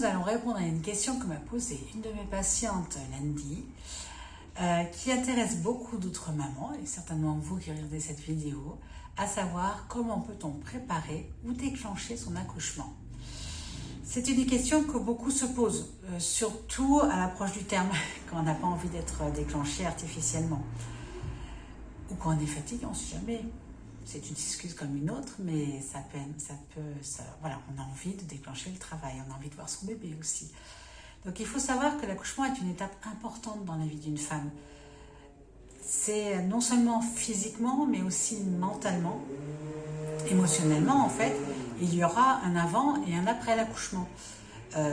allons répondre à une question que m'a posée une de mes patientes lundi, qui intéresse beaucoup d'autres mamans, et certainement vous qui regardez cette vidéo, à savoir comment peut-on préparer ou déclencher son accouchement. C'est une question que beaucoup se posent, surtout à l'approche du terme, quand on n'a pas envie d'être déclenché artificiellement. Ou quand on est fatigué, on ne sait jamais. C'est une excuse comme une autre, mais voilà, on a envie de déclencher le travail, on a envie de voir son bébé aussi. Donc il faut savoir que l'accouchement est une étape importante dans la vie d'une femme. C'est non seulement physiquement, mais aussi mentalement, émotionnellement en fait. Il y aura un avant et un après l'accouchement.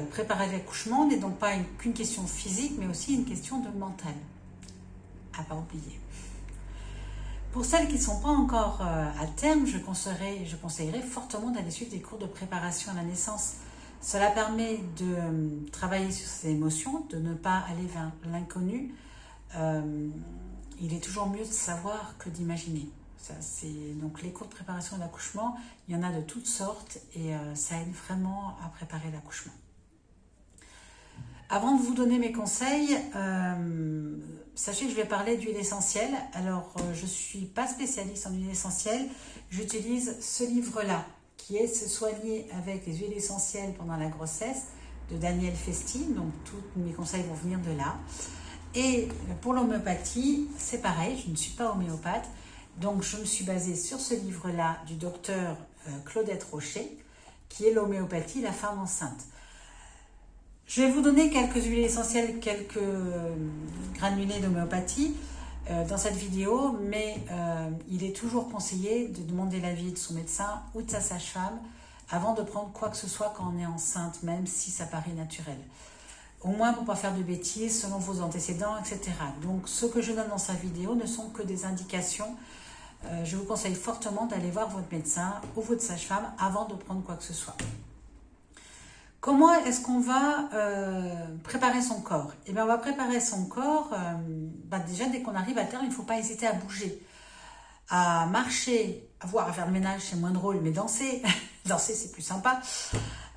Préparer l'accouchement n'est donc pas qu'une question physique, mais aussi une question de mental. À pas oublier. Pour celles qui ne sont pas encore à terme, je conseillerais fortement d'aller suivre des cours de préparation à la naissance. Cela permet de travailler sur ses émotions, de ne pas aller vers l'inconnu. Il est toujours mieux de savoir que d'imaginer. Donc les cours de préparation à l'accouchement, il y en a de toutes sortes et ça aide vraiment à préparer l'accouchement. Avant de vous donner mes conseils, sachez que je vais parler d'huile essentielle. Alors, je ne suis pas spécialiste en huile essentielle. J'utilise ce livre-là, qui est Se soigner avec les huiles essentielles pendant la grossesse, de Daniel Festi. Donc, tous mes conseils vont venir de là. Et pour l'homéopathie, c'est pareil, je ne suis pas homéopathe. Donc, je me suis basée sur ce livre-là du docteur Claudette Rocher, qui est l'homéopathie, la femme enceinte. Je vais vous donner quelques huiles essentielles, quelques granulés d'homéopathie dans cette vidéo, mais il est toujours conseillé de demander l'avis de son médecin ou de sa sage-femme avant de prendre quoi que ce soit quand on est enceinte, même si ça paraît naturel. Au moins pour ne pas faire de bêtises selon vos antécédents, etc. Donc ce que je donne dans cette vidéo ne sont que des indications. Je vous conseille fortement d'aller voir votre médecin ou votre sage-femme avant de prendre quoi que ce soit. Comment est-ce qu'on va préparer son corps? Eh bien, on va préparer son corps, déjà dès qu'on arrive à terme, il ne faut pas hésiter à bouger, à marcher, à faire le ménage, c'est moins drôle, mais danser, danser c'est plus sympa,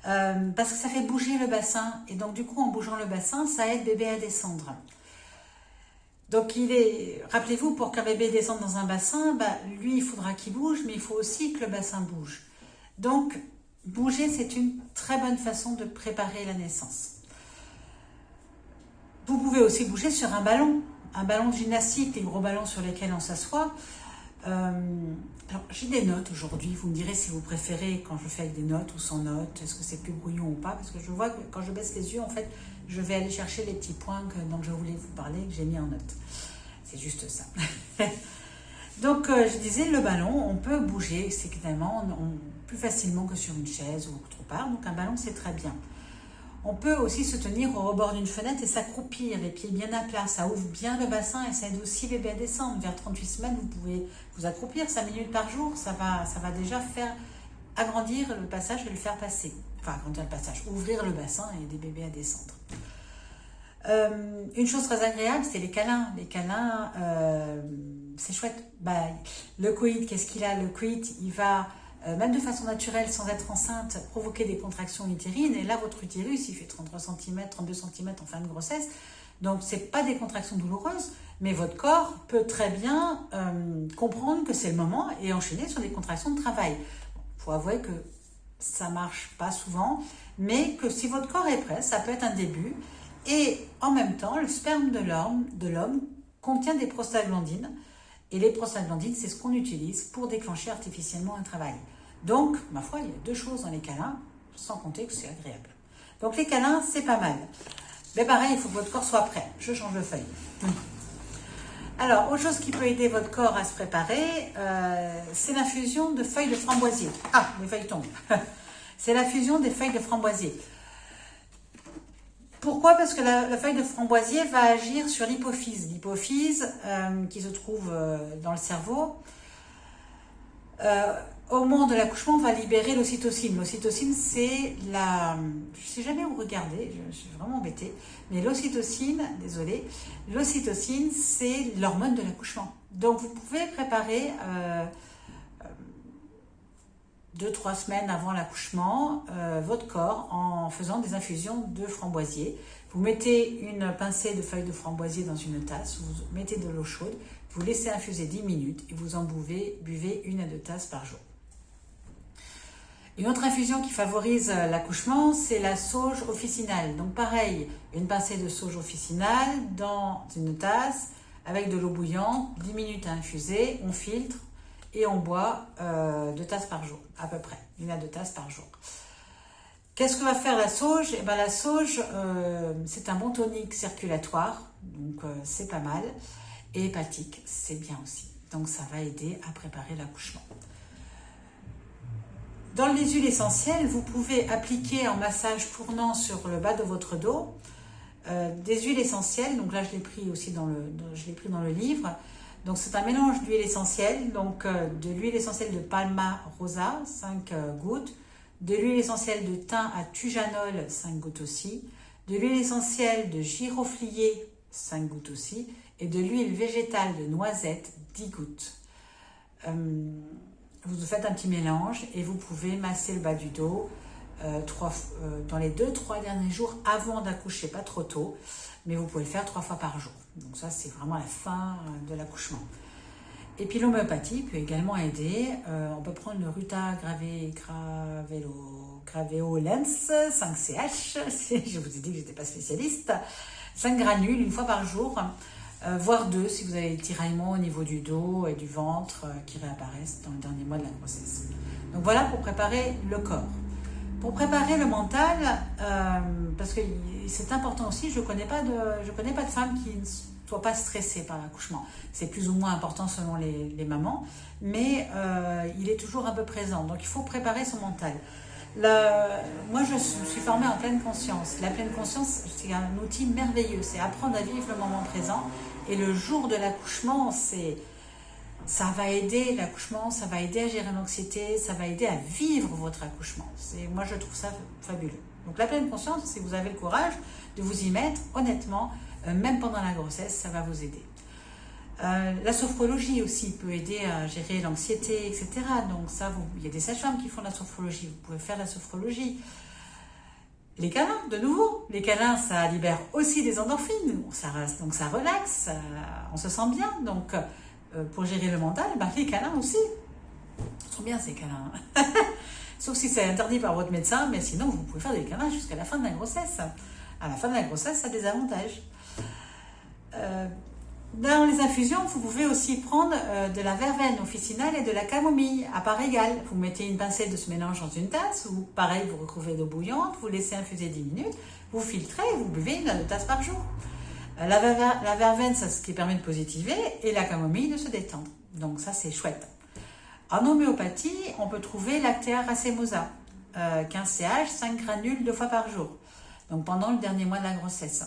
parce que ça fait bouger le bassin, et donc du coup en bougeant le bassin, ça aide bébé à descendre. Donc rappelez-vous, pour qu'un bébé descende dans un bassin, lui il faudra qu'il bouge, mais il faut aussi que le bassin bouge. Donc, bouger, c'est une très bonne façon de préparer la naissance. Vous pouvez aussi bouger sur un ballon de gymnastique, les gros ballons sur lesquels on s'assoit. Alors, j'ai des notes aujourd'hui, vous me direz si vous préférez quand je fais avec des notes ou sans notes, est-ce que c'est plus brouillon ou pas, parce que je vois que quand je baisse les yeux, en fait, je vais aller chercher les petits points dont je voulais vous parler, que j'ai mis en note. C'est juste ça. Donc, je disais, le ballon, on peut bouger, c'est évidemment plus facilement que sur une chaise ou autre part. Donc, un ballon, c'est très bien. On peut aussi se tenir au rebord d'une fenêtre et s'accroupir, les pieds bien à plat. Ça ouvre bien le bassin et ça aide aussi bébé à descendre. Vers 38 semaines, vous pouvez vous accroupir 5 minutes par jour. Ça va déjà faire agrandir le passage et le faire passer. Enfin, agrandir le passage, ouvrir le bassin et aider bébé à descendre. Une chose très agréable, c'est les câlins. Les câlins, c'est chouette. Le coït, qu'est-ce qu'il a? Le coït, il va, même de façon naturelle, sans être enceinte, provoquer des contractions utérines. Et là, votre utérus, il fait 33 cm, 32 cm en fin de grossesse. Donc, ce n'est pas des contractions douloureuses, mais votre corps peut très bien comprendre que c'est le moment et enchaîner sur des contractions de travail. Il faut avouer que ça ne marche pas souvent, mais que si votre corps est prêt, ça peut être un début. Et en même temps, le sperme de l'homme contient des prostaglandines. Et les prostaglandines, c'est ce qu'on utilise pour déclencher artificiellement un travail. Donc, ma foi, il y a deux choses dans les câlins, sans compter que c'est agréable. Donc les câlins, c'est pas mal. Mais pareil, il faut que votre corps soit prêt. Je change de feuille. Alors, autre chose qui peut aider votre corps à se préparer, c'est l'infusion de feuilles de framboisier. Ah, les feuilles tombent. C'est l'infusion des feuilles de framboisier. Pourquoi? Parce que la feuille de framboisier va agir sur l'hypophyse. L'hypophyse qui se trouve dans le cerveau. Au moment de l'accouchement, on va libérer l'ocytocine. L'ocytocine, c'est la... Je ne sais jamais où regarder, je suis vraiment embêtée. Mais l'ocytocine, désolée, l'ocytocine, c'est l'hormone de l'accouchement. Donc, vous pouvez préparer 2-3 semaines avant l'accouchement votre corps en faisant des infusions de framboisier. Vous mettez une pincée de feuilles de framboisier dans une tasse, vous mettez de l'eau chaude, vous laissez infuser 10 minutes et vous en buvez 1 à 2 tasses par jour. Une autre infusion qui favorise l'accouchement, c'est la sauge officinale. Donc pareil, une pincée de sauge officinale dans une tasse avec de l'eau bouillante, 10 minutes à infuser, on filtre et on boit 2 tasses par jour, à peu près, 1 à 2 tasses par jour. Qu'est-ce que va faire la sauge? Eh bien, la sauge, c'est un bon tonique circulatoire, donc c'est pas mal, et hépatique, c'est bien aussi. Donc ça va aider à préparer l'accouchement. Dans les huiles essentielles, vous pouvez appliquer en massage tournant sur le bas de votre dos des huiles essentielles. Donc là, je l'ai pris aussi dans le livre. Donc c'est un mélange d'huiles essentielles, donc de l'huile essentielle de Palma Rosa, 5 gouttes, de l'huile essentielle de thym à tujanol, 5 gouttes aussi, de l'huile essentielle de giroflier, 5 gouttes aussi, et de l'huile végétale de noisette, 10 gouttes. Vous faites un petit mélange et vous pouvez masser le bas du dos dans les 2-3 derniers jours avant d'accoucher, pas trop tôt, mais vous pouvez le faire 3 fois par jour. Donc ça, c'est vraiment la fin de l'accouchement. Et puis l'homéopathie peut également aider. On peut prendre le Ruta Graveolens 5CH, je vous ai dit que je n'étais pas spécialiste, 5 granules 1 fois par jour, voire 2 si vous avez des tiraillements au niveau du dos et du ventre qui réapparaissent dans le dernier mois de la grossesse. Donc voilà pour préparer le corps. Pour préparer le mental, parce que c'est important aussi, je connais pas de femme qui ne soit pas stressée par l'accouchement. C'est plus ou moins important selon les mamans, mais il est toujours un peu présent. Donc il faut préparer son mental. Moi, je suis formée en pleine conscience. La pleine conscience, c'est un outil merveilleux. C'est apprendre à vivre le moment présent. Et le jour de l'accouchement, ça va aider l'accouchement, ça va aider à gérer l'anxiété, ça va aider à vivre votre accouchement. Moi, je trouve ça fabuleux. Donc, la pleine conscience, si vous avez le courage de vous y mettre, honnêtement, même pendant la grossesse, ça va vous aider. La sophrologie aussi peut aider à gérer l'anxiété, etc. Donc ça, il y a des sages-femmes qui font la sophrologie, vous pouvez faire la sophrologie. Les câlins, de nouveau, les câlins, ça libère aussi des endorphines, donc ça relaxe, on se sent bien. Donc pour gérer le mental, les câlins aussi, ils sont bien ces câlins. Sauf si c'est interdit par votre médecin, mais sinon vous pouvez faire des câlins jusqu'à la fin de la grossesse. À la fin de la grossesse, ça a des avantages. Dans les infusions, vous pouvez aussi prendre de la verveine officinale et de la camomille à part égale. Vous mettez une pincée de ce mélange dans une tasse, ou pareil, vous recouvrez d'eau bouillante, vous laissez infuser 10 minutes, vous filtrez et vous buvez 1 à 2 tasses par jour. La verveine, c'est ce qui permet de positiver, et la camomille de se détendre. Donc ça, c'est chouette. En homéopathie, on peut trouver l'Actea racemosa, 15 CH, 5 granules 2 fois par jour. Donc pendant le dernier mois de la grossesse.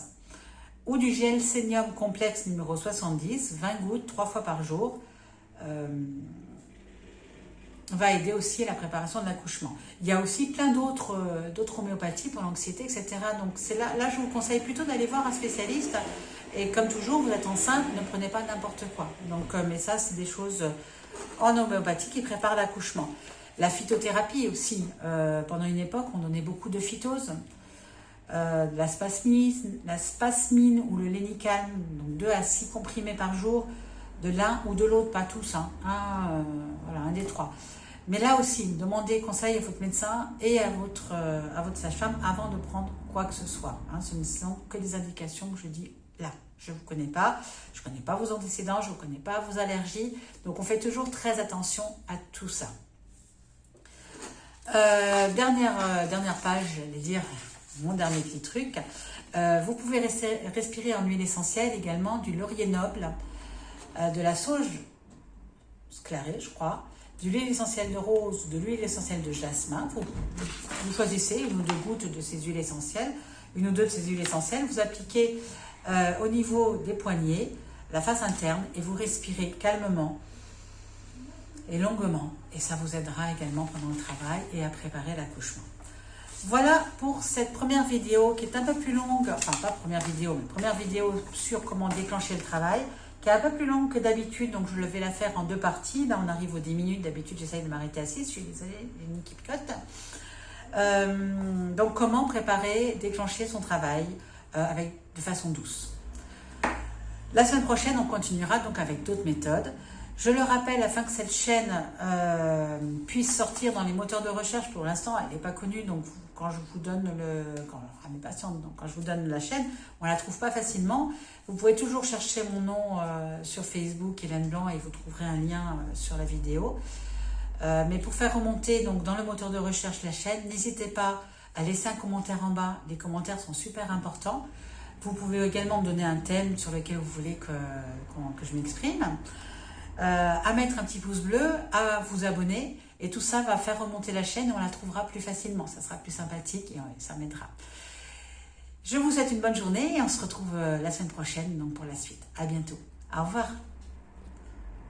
Ou du gel sénium complexe numéro 70, 20 gouttes 3 fois par jour, va aider aussi à la préparation de l'accouchement. Il y a aussi plein d'autres homéopathies pour l'anxiété, etc. Donc là, je vous conseille plutôt d'aller voir un spécialiste. Et comme toujours, vous êtes enceinte, ne prenez pas n'importe quoi. Donc, mais ça, c'est des choses en homéopathie qui préparent l'accouchement. La phytothérapie aussi. Pendant une époque, on donnait beaucoup de phytose. La spasmine ou le lénicalm, donc 2 à 6 comprimés par jour, de l'un ou de l'autre, pas tous, voilà, un des 3. Mais là aussi, demandez conseil à votre médecin et à votre sage-femme avant de prendre quoi que ce soit. Ce ne sont que des indications que je dis là. Je ne vous connais pas, je ne connais pas vos antécédents, je ne connais pas vos allergies, donc on fait toujours très attention à tout ça. Dernière page, j'allais dire, mon dernier petit truc, vous pouvez respirer en huile essentielle également du laurier noble, de la sauge sclarée, je crois, de l'huile essentielle de rose, de l'huile essentielle de jasmin. Vous choisissez 1 ou 2 gouttes de ces huiles essentielles, 1 ou 2 de ces huiles essentielles, vous appliquez au niveau des poignets, la face interne, et vous respirez calmement et longuement, et ça vous aidera également pendant le travail et à préparer l'accouchement. Voilà pour cette première vidéo qui est un peu plus longue, enfin pas première vidéo, mais première vidéo sur comment déclencher le travail, qui est un peu plus longue que d'habitude, donc je vais la faire en 2 parties. Là, on arrive aux 10 minutes. D'habitude, j'essaye de m'arrêter à 6. Je suis désolée, j'ai une équipe cote. Donc, comment préparer, déclencher son travail de façon douce. La semaine prochaine, on continuera donc avec d'autres méthodes. Je le rappelle, afin que cette chaîne puisse sortir dans les moteurs de recherche, pour l'instant, elle n'est pas connue, donc quand je vous donne à mes patientes, donc quand je vous donne la chaîne, on ne la trouve pas facilement. Vous pouvez toujours chercher mon nom sur Facebook, Hélène Blanc, et vous trouverez un lien sur la vidéo. Mais pour faire remonter donc, dans le moteur de recherche la chaîne, n'hésitez pas à laisser un commentaire en bas. Les commentaires sont super importants. Vous pouvez également me donner un thème sur lequel vous voulez que je m'exprime. À mettre un petit pouce bleu, à vous abonner, et tout ça va faire remonter la chaîne et on la trouvera plus facilement. Ça sera plus sympathique et ça m'aidera. Je vous souhaite une bonne journée et on se retrouve la semaine prochaine donc pour la suite. À bientôt. Au revoir.